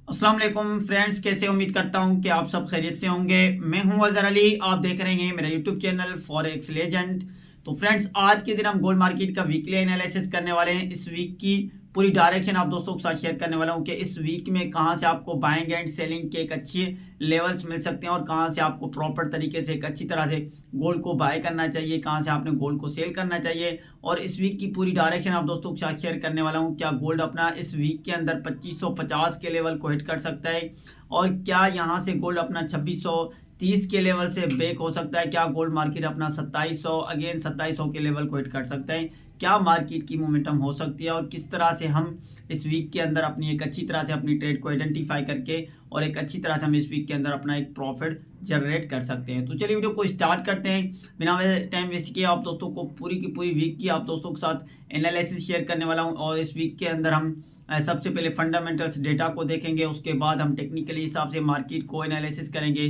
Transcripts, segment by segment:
अस्सलाम वालेकुम फ्रेंड्स, कैसे उम्मीद करता हूं कि आप सब खैरियत से होंगे। मैं हूं अजहर अली, आप देख रहे हैं मेरा यूट्यूब चैनल फॉरेक्स लेजेंड। तो फ्रेंड्स, आज के दिन हम गोल्ड मार्केट का वीकली एनालिसिस करने वाले हैं। इस वीक की पूरी डायरेक्शन आप दोस्तों के साथ शेयर करने वाला हूं कि इस वीक में कहां से आपको बाइंग एंड सेलिंग के एक अच्छे लेवल्स मिल सकते हैं और कहां से आपको प्रॉपर तरीके से एक अच्छी तरह से गोल्ड को बाय करना चाहिए, कहां से आपने गोल्ड को सेल करना चाहिए। और इस वीक की पूरी डायरेक्शन आप दोस्तों के साथ शेयर करने वाला हूं। क्या गोल्ड अपना इस वीक के अंदर 2550 के लेवल को हिट कर सकता है, और क्या यहां से गोल्ड अपना 2630 के लेवल से ब्रेक हो सकता है। क्या गोल्ड मार्केट अपना 2700 के लेवल को हिट कर सकता है। क्या मार्केट की मोमेंटम हो सकती है और किस तरह से हम इस वीक के अंदर अपनी एक अच्छी तरह से अपनी ट्रेड को आइडेंटिफाई करके और एक अच्छी तरह से हम इस वीक के अंदर अपना एक प्रॉफिट जनरेट कर सकते हैं। तो चलिए वीडियो को स्टार्ट करते हैं बिना टाइम वेस्ट किए। आप दोस्तों को पूरी की पूरी वीक की आप दोस्तों के साथ एनालिसिस शेयर करने वाला हूं। और इस वीक के अंदर हम सबसे पहले फंडामेंटल्स डेटा को देखेंगे, उसके बाद हम टेक्निकली हिसाब से मार्केट को एनालिसिस करेंगे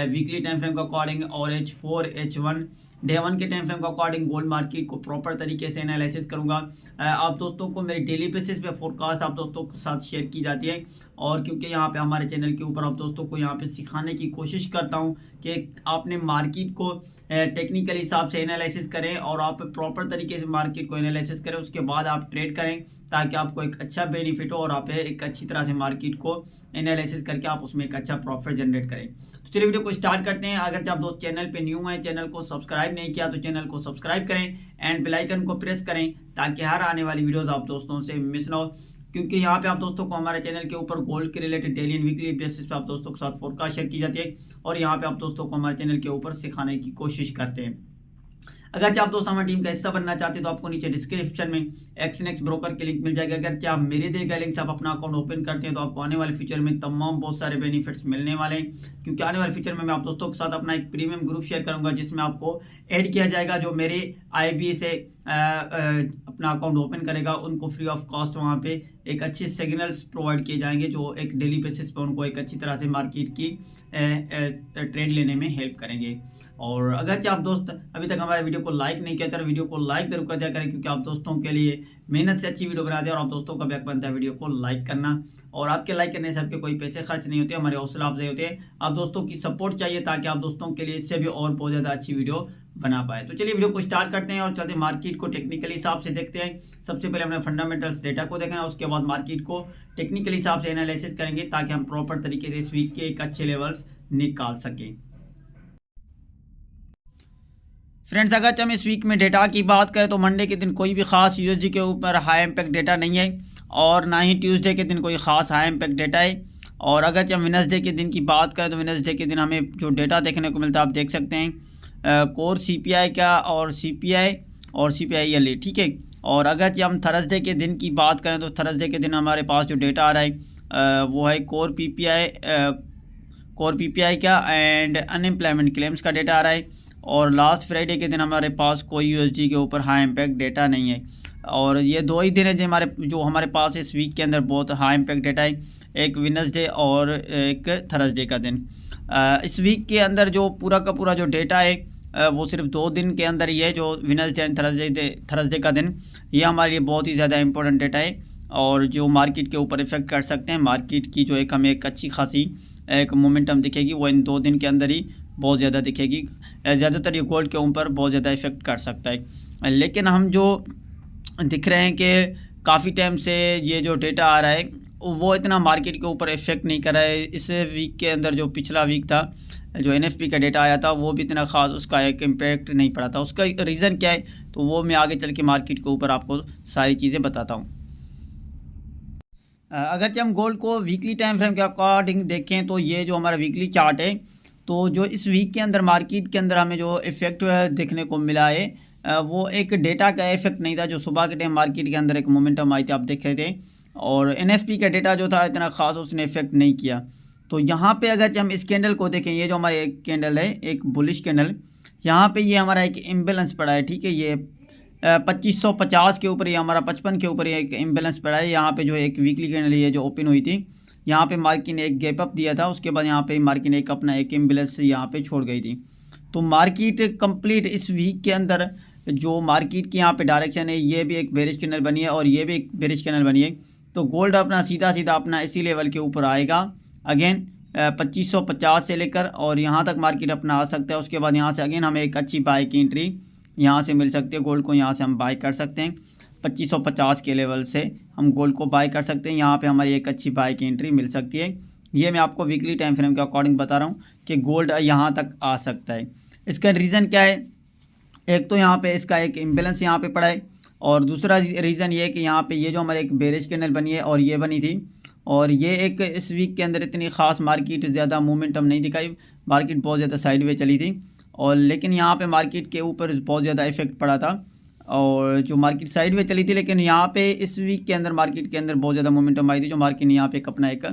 वीकली टाइम फ्रेम के अकॉर्डिंग, और H4 H1 डे वन के टाइम फ्रेम के अकॉर्डिंग गोल्ड मार्केट को प्रॉपर तरीके से एनालिसिस करूंगा। आप दोस्तों को मेरी डेली बेसिस पे फोरकास्ट आप दोस्तों के साथ शेयर की जाती है, और क्योंकि यहाँ पे हमारे चैनल के ऊपर आप दोस्तों को यहाँ पे सिखाने की कोशिश करता हूँ कि आपने मार्केट को टेक्निकल हिसाब से एनालिसिस करें और आप प्रॉपर तरीके से मार्केट को एनालिसिस करें, उसके बाद आप ट्रेड करें ताकि आपको एक अच्छा बेनिफिट हो और आप एक अच्छी तरह से मार्केट को एनालिसिस करके आप उसमें एक अच्छा प्रॉफिट जनरेट करें। तो चलिए वीडियो को स्टार्ट करते हैं। अगर आप दोस्त चैनल पे न्यू हैं, चैनल को सब्सक्राइब नहीं किया तो चैनल को सब्सक्राइब करें एंड बेल आइकन को प्रेस करें ताकि हर आने वाली वीडियोस आप दोस्तों से मिस ना हो। क्योंकि यहाँ पे आप दोस्तों को हमारे चैनल के ऊपर गोल्ड के related daily and weekly basis पे आप दोस्तों के साथ फोरकास्ट शेयर की जाती है, और यहाँ पे आप दोस्तों को हमारे चैनल के ऊपर सिखाने की कोशिश करते हैं। अगर आप दोस्त हमारी टीम का हिस्सा बनना चाहते हैं तो आपको नीचे डिस्क्रिप्शन में एक्सनेक्स ब्रोकर की लिंक मिल जाएगी। अगर आप मेरे दिए गए लिंक से आप अपना अकाउंट ओपन करते हैं तो आपको आने वाले फ्यूचर में तमाम बहुत सारे बेनिफिट्स मिलने वाले हैं। क्योंकि आने वाले फ्यूचर में मैं आप दोस्तों के साथ अपना एक प्रीमियम ग्रुप शेयर करूंगा जिसमें आपको ऐड किया जाएगा। जो मेरे IB से अपना अकाउंट ओपन करेगा उनको फ्री ऑफ कॉस्ट वहाँ पे एक अच्छे सिग्नल्स प्रोवाइड किए जाएंगे जो एक डेली बेसिस पे उनको एक अच्छी तरह से मार्केट की ट्रेड लेने में हेल्प करेंगे। और अगर आप दोस्त अभी तक हमारे वीडियो को लाइक नहीं किया तो वीडियो को लाइक जरूर कर दिया करें, क्योंकि आप दोस्तों के लिए मेहनत से अच्छी वीडियो बनाते हैं और आप दोस्तों का बैक बनता है वीडियो को लाइक करना। और आपके लाइक करने से आपके कोई पैसे खर्च नहीं होते, हमारे हौसला अफजाई होते हैं। आप दोस्तों की सपोर्ट चाहिए ताकि आप दोस्तों के लिए इससे भी और बहुत ज़्यादा अच्छी वीडियो बना पाए। तो चलिए वीडियो को स्टार्ट करते हैं और चलते मार्केट को टेक्निकली हिसाब से देखते हैं। सबसे पहले हमने फंडामेंटल्स डेटा को देखना है, उसके बाद मार्केट को टेक्निकली हिसाब से एनालिसिस करेंगे ताकि हम प्रॉपर तरीके से इस वीक के एक अच्छे लेवल्स निकाल सकें। फ्रेंड्स, अगर हम इस वीक में डेटा की बात करें तो मंडे के दिन कोई भी खास USD के ऊपर हाई इम्पैक्ट डेटा नहीं है, और ना ही ट्यूसडे के दिन कोई खास हाई इम्पैक्ट डेटा है। और अगर हम वेडनेसडे के दिन की बात करें तो वेडनेसडे के दिन हमें जो डेटा देखने को मिलता है आप देख सकते हैं कोर CPI का और CPI और CPI ELA, ठीक है। और अगर हम थर्सडे के दिन की बात करें तो थर्सडे के दिन हमारे पास जो डेटा आ रहा है वो है कोर PPI का एंड अनएम्प्लॉयमेंट क्लेम्स का डेटा आ रहा है। और लास्ट फ्राइडे के दिन हमारे पास कोई USD के ऊपर हाई इम्पैक्ट डेटा नहीं है। और ये दो ही दिन है जो हमारे पास इस वीक के अंदर बहुत हाई इम्पैक्ट डेटा है, एक वेडनेसडे और एक थर्सडे का दिन। इस वीक के अंदर जो पूरा का पूरा जो डेटा है वो सिर्फ 2 दिन के अंदर ही है, जो वेडनेसडे एंड थर्सडे का दिन। ये हमारे लिए बहुत ही ज़्यादा इंपॉर्टेंट डेटा है और जो मार्केट के ऊपर इफेक्ट कर सकते हैं। मार्केट की जो एक हमें एक अच्छी खासी एक मोमेंटम दिखेगी वो इन 2 दिन के अंदर ही बहुत ज़्यादा दिखेगी। ज़्यादातर ये गोल्ड के ऊपर बहुत ज़्यादा इफेक्ट कर सकता है। लेकिन हम जो दिख रहे हैं कि काफ़ी टाइम से ये जो डेटा आ रहा है वो इतना मार्केट के ऊपर इफेक्ट नहीं कर रहा है। इस वीक के अंदर जो पिछला वीक था जो NFP का डेटा आया था वो भी इतना ख़ास उसका एक इम्पैक्ट नहीं पड़ा था। उसका रीज़न क्या है तो वो मैं आगे चल के मार्केट के ऊपर आपको सारी चीज़ें बताता हूँ। अगर हम गोल्ड को वीकली टाइम फ्रेम के अकॉर्डिंग देखें तो ये जो हमारा वीकली चार्ट है, तो जो इस वीक के अंदर मार्केट के अंदर हमें जो इफेक्ट देखने को मिला है वो एक डेटा का इफेक्ट नहीं था। जो सुबह के टाइम मार्केट के अंदर एक मोमेंटम आई थी आप देख रहे थे, और NFP का डेटा जो था इतना खास उसने इफेक्ट नहीं किया। तो यहाँ पे अगर हम इस कैंडल को देखें, ये जो हमारे एक कैंडल है एक बुलिश कैंडल, यहाँ पे ये हमारा एक इम्बेलेंस पड़ा है, ठीक है। ये 2550 के ऊपर, ये हमारा 55 के ऊपर ये एक इम्बेलेंस पड़ा है। यहाँ पे जो एक वीकली कैंडल ये जो ओपन हुई थी यहाँ पे मार्केट ने एक गैप अप दिया था, उसके बाद यहाँ पे मार्केट ने एक अपना एक इम्बेलेंस यहाँ पे छोड़ गई थी। तो मार्केट कंप्लीट इस वीक के अंदर जो मार्केट की यहाँ पे डायरेक्शन है ये भी एक बेरिश कैंडल बनी है और ये भी एक बेरिश कैंडल बनी है। तो गोल्ड अपना सीधा सीधा अपना इसी लेवल के ऊपर आएगा अगेन 2550 से लेकर और यहाँ तक मार्केट अपना आ सकता है। उसके बाद यहाँ से अगेन हमें एक अच्छी बाय की एंट्री यहाँ से मिल सकती है। गोल्ड को यहाँ से हम बाय कर सकते हैं 2550 के लेवल से हम गोल्ड को बाय कर सकते हैं। यहाँ पे हमारी एक अच्छी बाय की एंट्री मिल सकती है। ये मैं आपको वीकली टाइम फ्रेम के अकॉर्डिंग बता रहा हूँ कि गोल्ड यहाँ तक आ सकता है। इसका रीज़न क्या है? एक तो यहाँ पे इसका एक इम्बेलेंस यहाँ पे पड़ा है और दूसरा रीज़न ये है कि यहाँ पे ये जो हमारे एक बेरिश कैंडल बनी है और ये बनी थी और ये एक इस वीक के अंदर इतनी ख़ास मार्केट ज़्यादा मोमेंटम नहीं दिखाई। मार्केट बहुत ज़्यादा साइडवे चली थी और लेकिन यहाँ पे मार्केट के ऊपर बहुत ज़्यादा इफेक्ट पड़ा था और जो मार्केट साइडवे चली थी, लेकिन यहाँ पे इस वीक के अंदर मार्केट के अंदर बहुत ज़्यादा मोमेंटम आई थी जो मार्केट ने यहाँ पे अपना एक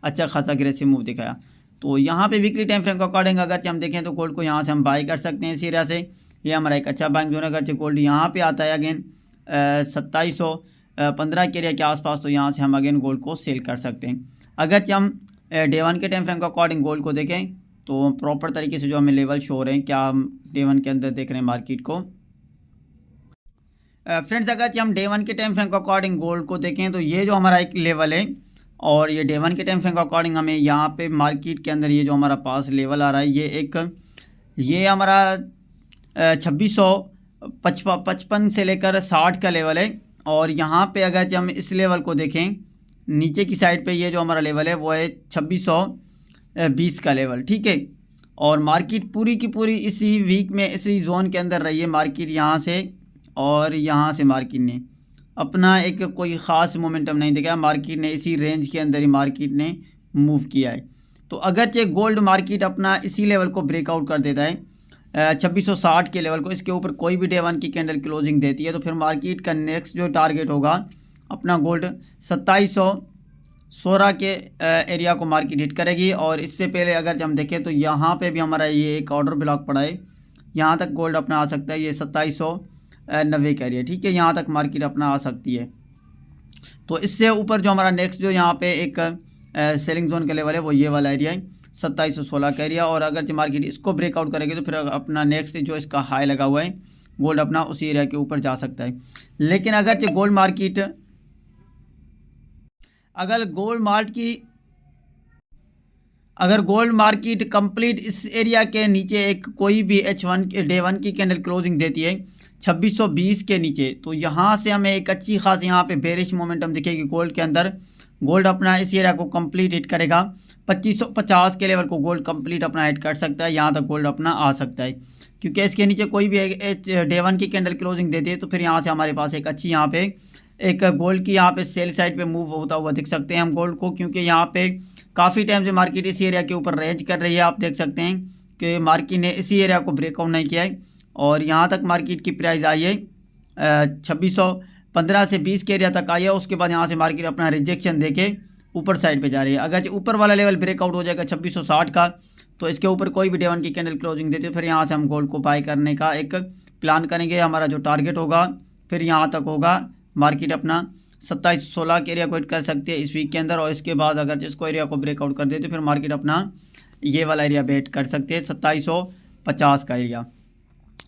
अच्छा खासा अग्रेसिव मूव दिखाया। तो यहाँ पे वीकली टाइम फ्रेम के अकॉर्डिंग अगर हम देखें तो गोल्ड को यहाँ से हम बाई कर सकते हैं इस एरिया से। ये हमारा एक अच्छा बाइंग जोन है। अगर गोल्ड यहाँ पे आता है अगेन 2715 के एरिया के आसपास, तो यहाँ से हम अगेन गोल्ड को सेल कर सकते हैं। अगर हम डे 1 के टाइम फ्रेम के अकॉर्डिंग गोल्ड को देखें तो प्रॉपर तरीके से जो हमें लेवल शो हो रहे हैं, क्या हम डे 1 के अंदर देख रहे हैं मार्केट को। फ्रेंड्स अगर हम डे 1 के टाइम फ्रेम के अकॉर्डिंग गोल्ड को देखें तो ये जो हमारा एक लेवल है और ये डे 1 के टाइम फ्रेम के अकॉर्डिंग हमें यहाँ पे मार्केट के अंदर ये जो हमारा पास लेवल आ रहा है ये हमारा 2655 से लेकर 60 का लेवल है। और यहाँ पे अगर हम इस लेवल को देखें नीचे की साइड पे ये जो हमारा लेवल है वो है 2620 का लेवल, ठीक है। और मार्केट पूरी की पूरी इसी वीक में इसी जोन के अंदर रही है मार्केट, यहाँ से और यहाँ से मार्केट ने अपना एक कोई ख़ास मोमेंटम नहीं दिखाया। मार्केट ने इसी रेंज के अंदर ही मार्केट ने मूव किया है। तो अगरचे गोल्ड मार्केट अपना इसी लेवल को ब्रेकआउट कर देता है 2660 के लेवल को, इसके ऊपर कोई भी डे 1 की कैंडल क्लोजिंग देती है, तो फिर मार्केट का नेक्स्ट जो टारगेट होगा अपना गोल्ड 2716 के एरिया को मार्केट हिट करेगी। और इससे पहले अगर हम देखें तो यहाँ पे भी हमारा ये एक ऑर्डर ब्लॉक पड़ा है, यहाँ तक गोल्ड अपना आ सकता है। ये 2790 का एरिया, ठीक है, यहाँ तक मार्केट अपना आ सकती है। तो इससे ऊपर जो हमारा नेक्स्ट जो यहाँ पे एक सेलिंग जोन का लेवल है वो ये वाला एरिया है 2716 का एरिया। और अगर मार्केट इसको ब्रेकआउट करेगी तो फिर अपना नेक्स्ट जो इसका हाई लगा हुआ है गोल्ड अपना उसी एरिया के ऊपर जा सकता है। लेकिन अगर गोल्ड मार्केट कंप्लीट इस एरिया के नीचे एक कोई भी डे 1 की कैंडल क्लोजिंग देती है 2620 के नीचे, तो यहाँ से हमें एक अच्छी खास यहाँ पे बेरिश मोमेंटम दिखेगी गोल्ड के अंदर। गोल्ड अपना इस एरिया को कंप्लीट हिट करेगा 2550 के लेवल को गोल्ड कंप्लीट अपना हिट कर सकता है। यहाँ तक गोल्ड अपना आ सकता है क्योंकि इसके नीचे कोई भी डे 1 की कैंडल क्लोजिंग देती है तो फिर यहाँ से हमारे पास एक अच्छी यहाँ पे एक गोल्ड की यहाँ पे सेल साइड पे मूव होता हुआ दिख सकते हैं हम गोल्ड को, क्योंकि यहाँ पे काफ़ी टाइम से मार्केट इसी एरिया के ऊपर रेंज कर रही है। आप देख सकते हैं कि मार्केट ने इसी एरिया को ब्रेकआउट नहीं किया है और यहाँ तक मार्केट की प्राइस आई है 2615 से 20 के एरिया तक आई है। उसके बाद यहाँ से मार्केट अपना रिजेक्शन देके ऊपर साइड पे जा रही है। अगर ऊपर वाला लेवल ब्रेकआउट हो जाएगा 2660 का तो इसके ऊपर कोई भी डे 1 की कैंडल क्लोजिंग देती है, फिर यहाँ से हम गोल्ड को बाय करने का एक प्लान करेंगे। हमारा जो टारगेट होगा फिर यहाँ तक होगा मार्केट अपना 2716 के एरिया को हिट कर सकती है इस वीक के अंदर। और इसके बाद अगर इसको एरिया को ब्रेकआउट कर दे तो फिर मार्केट अपना ये वाला एरिया भी हिट कर सकते हैं 2750 का एरिया।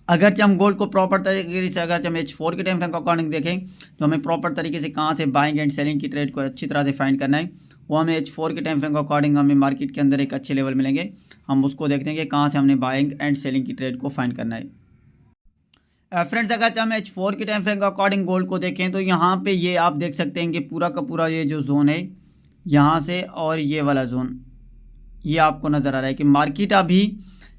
अगर हम गोल्ड को प्रॉपर तरीके से अगर हम H4 के टाइम फ्रेम का अकॉर्डिंग देखें तो हमें प्रॉपर तरीके से कहाँ से बाइंग एंड सेलिंग की ट्रेड को अच्छी तरह से फाइंड करना है, वो हमें H4 के टाइम फ्रेम का अकॉर्डिंग हमें मार्केट के अंदर एक अच्छे लेवल मिलेंगे। हम उसको देखते हैं कि कहाँ से हमने बाइंग एंड सेलिंग की ट्रेड को फाइंड करना है। फ्रेंड्स अगर हम H4 के टाइम फ्रेम का अकॉर्डिंग गोल्ड को देखें तो यहाँ पे ये आप देख सकते हैं कि पूरा का पूरा ये जो जोन है यहाँ से और ये वाला जोन ये आपको नज़र आ रहा है कि मार्केट अभी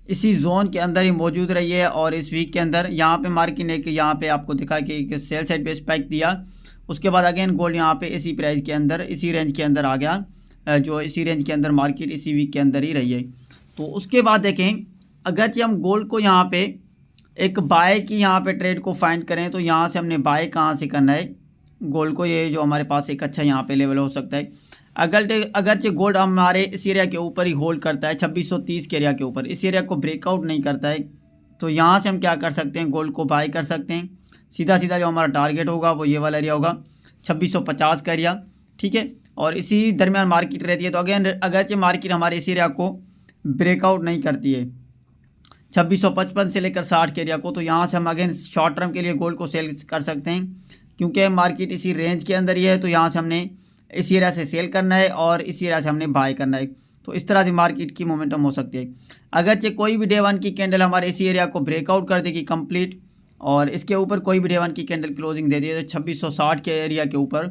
इसी जोन के अंदर ही मौजूद रही है। और इस वीक के अंदर यहाँ पे मार्केट ने यहाँ पे आपको दिखा कि सेल साइड पे स्पाइक दिया, उसके बाद अगेन गोल्ड यहाँ पे इसी प्राइस के अंदर इसी रेंज के अंदर आ गया, जो इसी रेंज के अंदर मार्केट इसी वीक के अंदर ही रही है। तो उसके बाद देखें अगर हम गोल्ड को यहाँ पे एक बाय की यहाँ पे ट्रेड को फाइंड करें तो यहाँ से हमने बाय कहाँ से करना है गोल्ड को, ये जो हमारे पास एक अच्छा यहाँ पे लेवल हो सकता है। अगरचे गोल्ड हमारे इस एरिया के ऊपर ही होल्ड करता है 2630 के एरिया के ऊपर, इस एरिया को ब्रेकआउट नहीं करता है, तो यहाँ से हम क्या कर सकते हैं गोल्ड को बाय कर सकते हैं। सीधा सीधा जो हमारा टारगेट होगा वो ये वाला एरिया होगा 2650 का एरिया, ठीक है। और इसी दरमियान मार्केट रहती है। तो अगेन अगरचे मार्केट हमारे इस एरिया को ब्रेकआउट नहीं करती है 2655 से लेकर 60 के एरिया को, तो यहाँ से हम अगेन शॉर्ट टर्म के लिए गोल्ड को सेल कर सकते हैं क्योंकि मार्केट इसी रेंज के अंदर ही है। तो यहाँ से हमने इस एरिया से सेल करना है और इस एरिया से हमने बाय करना है। तो इस तरह से मार्केट की मोमेंटम हो सकती है। अगरचे कोई भी डे वन की कैंडल हमारे इसी एरिया को ब्रेकआउट कर देगी कंप्लीट, और इसके ऊपर कोई भी डे वन की कैंडल क्लोजिंग दे दी है 2660 के एरिया के ऊपर,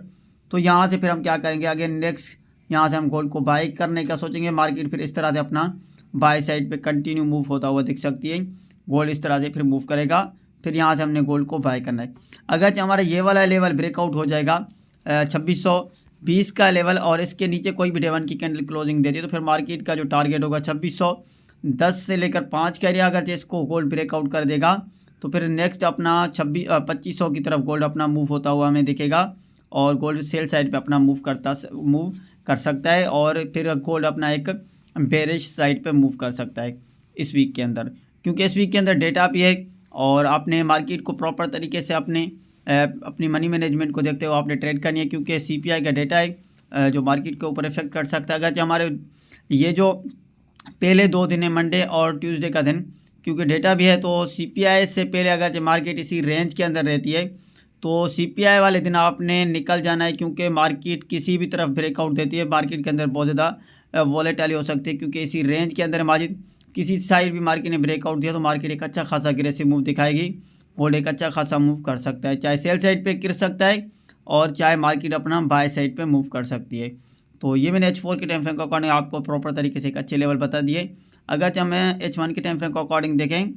तो यहाँ से फिर हम क्या करेंगे, अगेन नेक्स्ट यहाँ से हम गोल्ड को बाय करने का सोचेंगे। मार्केट फिर इस तरह से अपना बाय साइड पे कंटिन्यू मूव होता हुआ दिख सकती है। गोल्ड इस तरह से फिर मूव करेगा, फिर यहाँ से हमने गोल्ड को बाय करना है। अगर हमारा ये वाला लेवल ब्रेकआउट हो जाएगा 2620 का लेवल, और इसके नीचे कोई भी डे वन की कैंडल क्लोजिंग देती है, तो फिर मार्केट का जो टारगेट होगा 2610 से लेकर 5 का एरिया, अगर इसको गोल्ड ब्रेकआउट कर देगा तो फिर नेक्स्ट अपना 2500 की तरफ गोल्ड अपना मूव होता हुआ हमें दिखेगा, और गोल्ड सेल साइड पे अपना मूव कर सकता है, और फिर गोल्ड अपना एक बेरिश साइड पे मूव कर सकता है इस वीक के अंदर, क्योंकि इस वीक के अंदर डेटा भी है और आपने मार्केट को प्रॉपर तरीके से अपनी मनी मैनेजमेंट को देखते हुए आपने ट्रेड करनी है, क्योंकि CPI का डेटा है जो मार्केट के ऊपर इफेक्ट कर सकता है। अगर हमारे ये जो पहले 2 दिन है, मंडे और ट्यूसडे का दिन, क्योंकि डेटा भी है, तो CPI से पहले अगर मार्केट इसी रेंज के अंदर रहती है तो CPI वाले दिन आपने निकल जाना है, क्योंकि मार्केट किसी भी तरफ ब्रेकआउट देती है, मार्केट के अंदर बहुत ज़्यादा वॉलेटाइल हो सकती है, क्योंकि इसी रेंज के अंदर माजिद किसी साइड भी मार्केट ने ब्रेकआउट दिया तो मार्केट एक अच्छा खासा अग्रेसिव मूव दिखाएगी, गोल्ड एक अच्छा खासा मूव कर सकता है, चाहे सेल साइड पे गिर सकता है और चाहे मार्केट अपना बाय साइड पे मूव कर सकती है। तो ये मैंने H4 के टाइम फ्रेम के अकॉर्डिंग आपको प्रॉपर तरीके से एक अच्छे लेवल बता दिए। अगर हमें H1 के टाइम फ्रेम को अकॉर्डिंग देखें,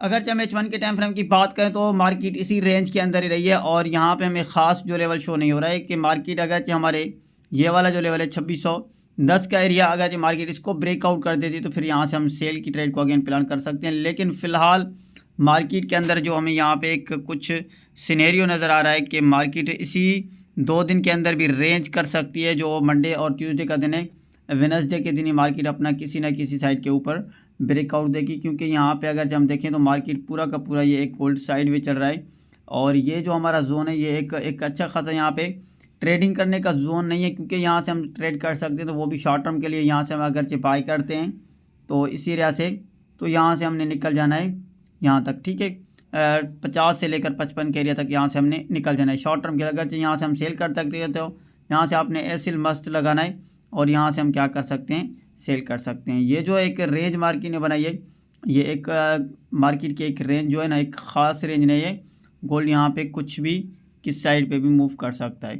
अगर हम H1 के टाइम फ्रेम की बात करें तो मार्केट इसी रेंज के अंदर ही रही है, और यहाँ पे हमें ख़ास जो लेवल शो नहीं हो रहा है कि मार्केट अगर हमारे ये वाला जो लेवल है 2610 का एरिया, अगर मार्केट इसको ब्रेकआउट कर देती तो फिर यहाँ से हम सेल की ट्रेड को अगेन प्लान कर सकते हैं। लेकिन फ़िलहाल मार्केट के अंदर जो हमें यहाँ पे एक कुछ सिनेरियो नज़र आ रहा है कि मार्केट इसी 2 दिन के अंदर भी रेंज कर सकती है, जो मंडे और ट्यूसडे का दिन है। वेडनेसडे के दिन ही मार्केट अपना किसी न किसी साइड के ऊपर ब्रेकआउट देगी, क्योंकि यहाँ पे अगर हम देखें तो मार्केट पूरा का पूरा ये एक गोल्ड साइड में चल रहा है, और ये जो हमारा जोन है ये एक अच्छा खासा यहाँ पे ट्रेडिंग करने का जोन नहीं है, क्योंकि यहाँ से हम ट्रेड कर सकते हैं, तो वो भी शॉर्ट टर्म के लिए। यहाँ से हम अगर बाय करते हैं तो इस एरिया से, तो यहाँ से हमने निकल जाना है यहाँ तक, ठीक है, 50 से लेकर 55 के एरिया तक यहाँ से हमने निकल जाना है शॉर्ट टर्म के। अगर यहाँ से हम सेल कर सकते हैं तो यहाँ से आपने एसिल मस्ट लगाना है, और यहाँ से हम क्या कर सकते हैं, सेल कर सकते हैं। ये जो एक रेंज मार्केट ने बनाई है, ये एक मार्केट की एक रेंज जो है ना, एक ख़ास रेंज नहीं है। गोल्ड यहाँ पे कुछ भी किस साइड पे भी मूव कर सकता है।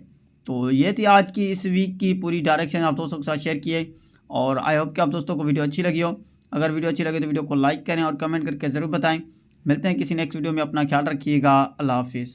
तो ये थी आज की इस वीक की पूरी डायरेक्शन, आप दोस्तों के साथ शेयर किए, और आई होप कि आप दोस्तों को वीडियो अच्छी लगी हो। अगर वीडियो अच्छी लगे तो वीडियो को लाइक करें और कमेंट करके ज़रूर बताएँ। मिलते हैं किसी नेक्स्ट वीडियो में, अपना ख्याल रखिएगा। अल्लाह हाफिज़।